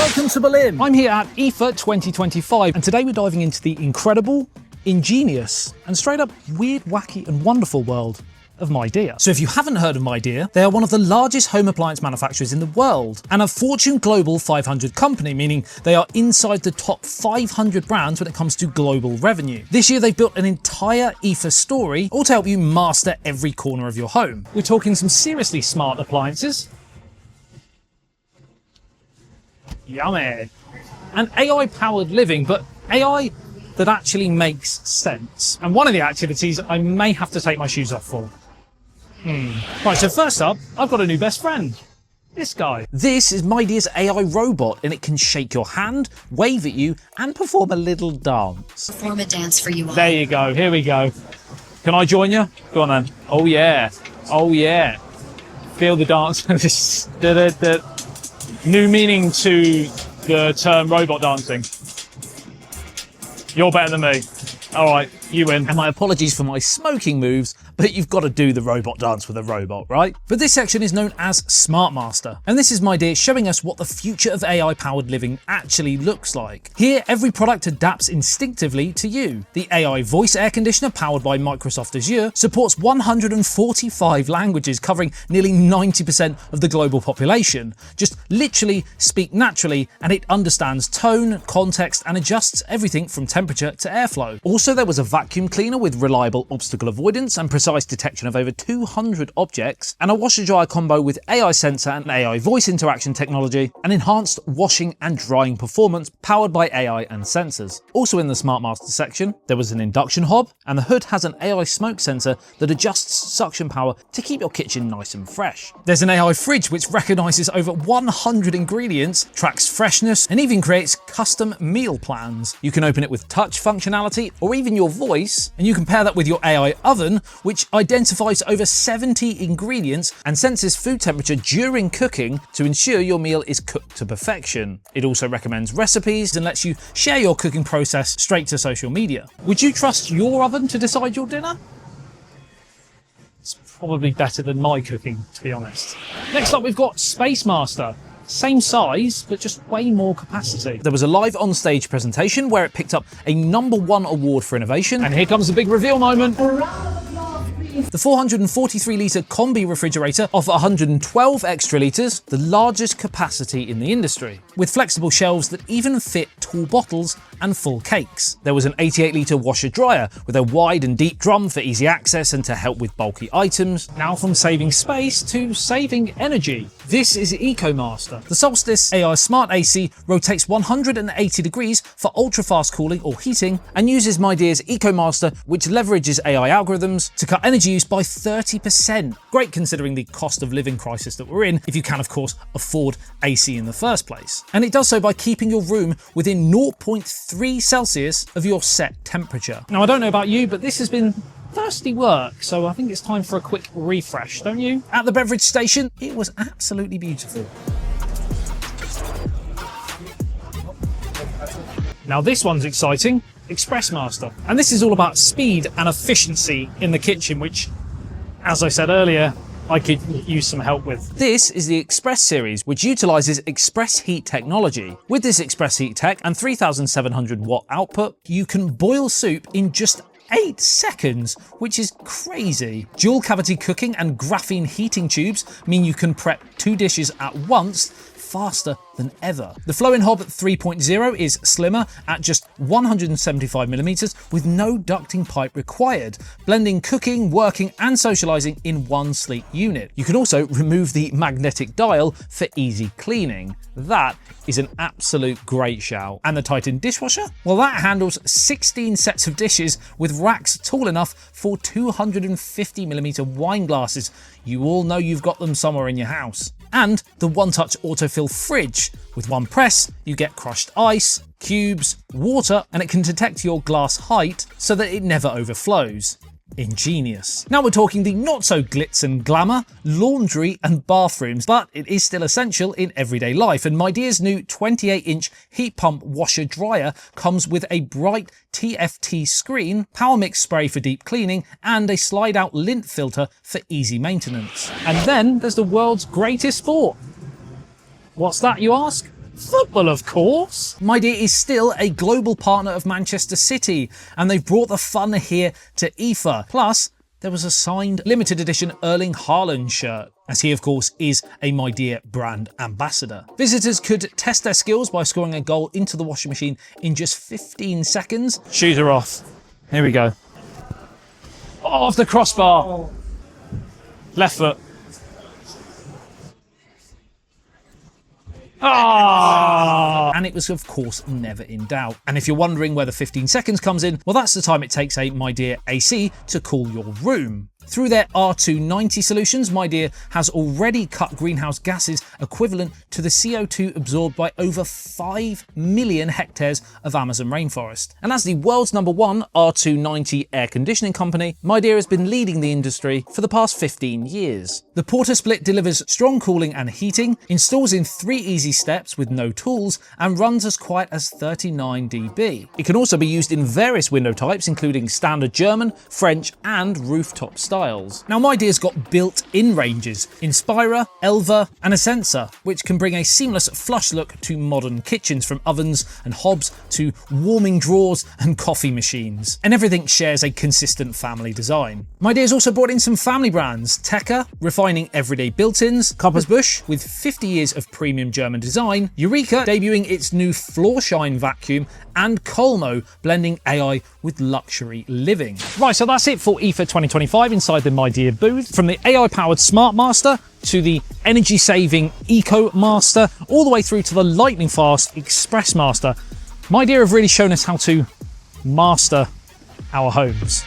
Welcome to Berlin. I'm here at IFA 2025, and today we're diving into the incredible, ingenious, and straight up weird, wacky, and wonderful world of Midea. So if you haven't heard of Midea, they are one of the largest home appliance manufacturers in the world and a Fortune Global 500 company, meaning they are inside the top 500 brands when it comes to global revenue. This year they've built an entire IFA story, all to help you master every corner of your home. We're talking some seriously smart appliances, yummy, and AI-powered living, but AI that actually makes sense. And one of the activities I may have to take my shoes off for. Right, so first up, I've got a new best friend. This guy. This is Midea's AI robot, and it can shake your hand, wave at you, and perform a little dance. Perform a dance for you all. There you go, here we go. Can I join you? Go on then. Oh yeah, oh yeah. Feel the dance. This new meaning to the term robot dancing. You're better than me. All right, you win. And my apologies for my smoking moves, but you've got to do the robot dance with a robot, right? But this section is known as SmartMaster, and this is Midea showing us what the future of AI-powered living actually looks like. Here, every product adapts instinctively to you. The AI voice air conditioner, powered by Microsoft Azure, supports 145 languages, covering nearly 90% of the global population. Just literally speak naturally, and it understands tone, context, and adjusts everything from temperature to airflow. Also, there was a vacuum cleaner with reliable obstacle avoidance and precise detection of over 200 objects, and a washer-dryer combo with AI sensor and AI voice interaction technology, and enhanced washing and drying performance powered by AI and sensors. Also in the SmartMaster section, there was an induction hob, and the hood has an AI smoke sensor that adjusts suction power to keep your kitchen nice and fresh. There's an AI fridge which recognises over 100 ingredients, tracks freshness, and even creates custom meal plans. You can open it with touch functionality or even your voice, and you can pair that with your AI oven, which identifies over 70 ingredients and senses food temperature during cooking to ensure your meal is cooked to perfection. It also recommends recipes and lets you share your cooking process straight to social media. Would you trust your oven to decide your dinner? It's probably better than my cooking, to be honest. Next up, we've got SpaceMaster. Same size, but just way more capacity. There was a live on-stage presentation where it picked up a #1 award for innovation. And here comes the big reveal moment. The 443-litre combi refrigerator of 112 extra litres, the largest capacity in the industry, with flexible shelves that even fit tall bottles and full cakes. There was an 88-litre washer-dryer with a wide and deep drum for easy access and to help with bulky items. Now from saving space to saving energy. This is EcoMaster. The Solstice AI Smart AC rotates 180 degrees for ultra-fast cooling or heating and uses Midea's EcoMaster, which leverages AI algorithms to cut energy use by 30%. Great considering the cost of living crisis that we're in, if you can of course afford AC in the first place. And it does so by keeping your room within 0.3 Celsius of your set temperature. Now I don't know about you, but this has been thirsty work, so I think it's time for a quick refresh, don't you? At the beverage station, it was absolutely beautiful. Now this one's exciting. XpressMaster. And this is all about speed and efficiency in the kitchen, which, as I said earlier, I could use some help with. This is the Xpress Series, which utilises express heat technology. With this express heat tech and 3,700 watt output, you can boil soup in just 8 seconds, which is crazy. Dual cavity cooking and graphene heating tubes mean you can prep 2 dishes at once faster than ever. The flow-in hob 3.0 is slimmer at just 175mm with no ducting pipe required, blending cooking, working and socializing in one sleek unit. You can also remove the magnetic dial for easy cleaning. That is an absolute great shout. And the Titan dishwasher? Well, that handles 16 sets of dishes with racks tall enough for 250mm wine glasses. You all know you've got them somewhere in your house. And the one-touch autofill fridge. With one press, you get crushed ice, cubes, water, and it can detect your glass height so that it never overflows. Ingenious. Now we're talking the not so glitz and glamour, laundry and bathrooms, but it is still essential in everyday life, and Midea's new 28-inch heat pump washer dryer comes with a bright TFT screen, power mix spray for deep cleaning, and a slide out lint filter for easy maintenance. And then there's the world's greatest sport. What's that, you ask? Football, of course. Midea is still a global partner of Manchester City, and they've brought the fun here to IFA. Plus, there was a signed limited edition Erling Haaland shirt, as he of course is a Midea brand ambassador. Visitors could test their skills by scoring a goal into the washing machine in just 15 seconds. Shoes are off. Here we go. Oh, off the crossbar. Left foot. Ah! And it was, of course, never in doubt. And if you're wondering where the 15 seconds comes in, well, that's the time it takes a Midea AC to cool your room. Through their R290 solutions, Midea has already cut greenhouse gases equivalent to the CO2 absorbed by over 5 million hectares of Amazon rainforest. And as the world's #1 R290 air conditioning company, Midea has been leading the industry for the past 15 years. The Porter Split delivers strong cooling and heating, installs in 3 easy steps with no tools, and runs as quiet as 39 dB. It can also be used in various window types, including standard German, French, and rooftop styles. Now, Midea's got built-in ranges, Inspira, Elva, and a sensor, which can bring a seamless flush look to modern kitchens, from ovens and hobs to warming drawers and coffee machines. And everything shares a consistent family design. Midea's also brought in some family brands: TEKA, refining everyday built-ins; Busch, with 50 years of premium German design; Eureka, debuting its new floor shine vacuum; and Colmo, blending AI with luxury living. Right, so that's it for IFA 2025 inside the Midea booth. From the AI-powered SmartMaster to the energy-saving EcoMaster, all the way through to the lightning-fast SpaceMaster, Midea have really shown us how to master our homes.